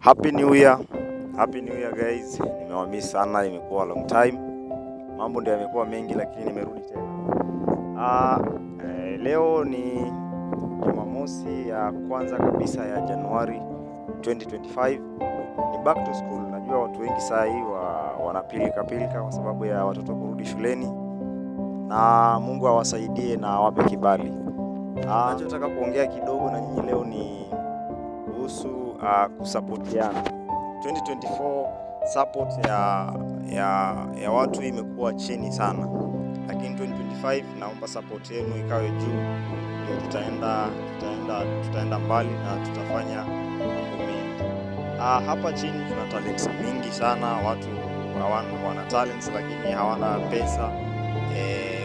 Happy New Year. Happy New Year guys. Nimewamiss sana, imekuwa long time. Mambo ndio yamekuwa mengi lakini nimerudi tena. Leo ni Jumamosi ya kwanza kabisa ya Januari 2025. Ni back to school. Najua watu wengi saa hii wanapilika kwa sababu ya watoto kurudi shuleni. Na Mungu awasaidie na awape kibali. Nachotaka kuongea kidogo na nyinyi leo ni kuhusu kusapotiana. 2024 support ya watu imekuwa chini sana, lakini 2025 naomba support yenu ikawe juu, ndio tutaenda mbali na tutafanya mambo mengi. Hapa chini tuna talents mingi sana, watu wana talents lakini hawana pesa.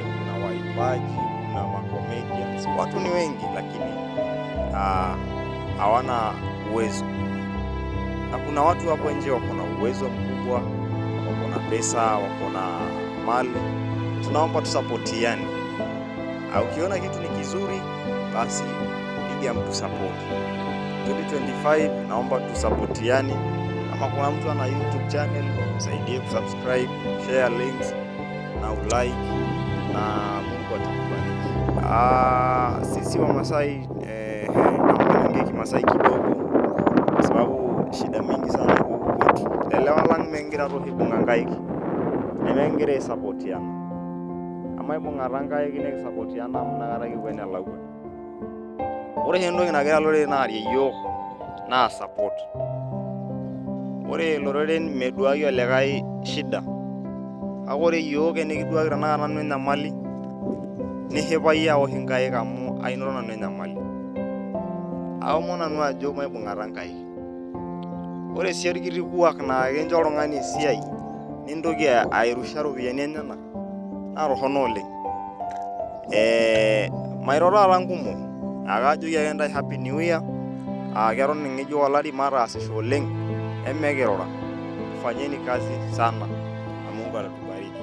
Kuna waimbaji, kuna comedians, watu ni wengi lakini hawana uwezo. Na kuna watu hapo nje wako na uwezo mkubwa, wako na pesa, wako na mali. Tunaomba tusapotiane. Ukiona kitu ni kizuri, basi piga mtu support. 2025 naomba tusapotiane. Kama kuna mtu ana YouTube channel, msaidie kusubscribe, share links na ulike, na Mungu atakubariki. Sisi wa Masai naongea Kimasai kidogo kwa sababu shida mingi sana huku kwetu. Elewa lang mengira rohi bungangaiki. Nemengire sapotiana. Ama bungarangaiki ne sapotiana mnagaraki kwene lagu. Ore hendo nginagira lore na ariyo na support. Ore loreren meduaki olekai shida. Akore yoke nikiduaki na nanu nyamali. Nihipaya ohingai kamu ainoro nanu nyamali. Aomona nanu ajo maibungarangaiki. Ore sii orkiti kuak naa kincho oltung'ani esiai nintoki airusha ropiyiani enyenak naa torrono oleng. Mairo taata nkumok akajoki ake ntae Happy New Year. Keton ng'ejuk olari mataasisho oleng, emekirura, fanyeni kazi sana na Mungu atatubariki.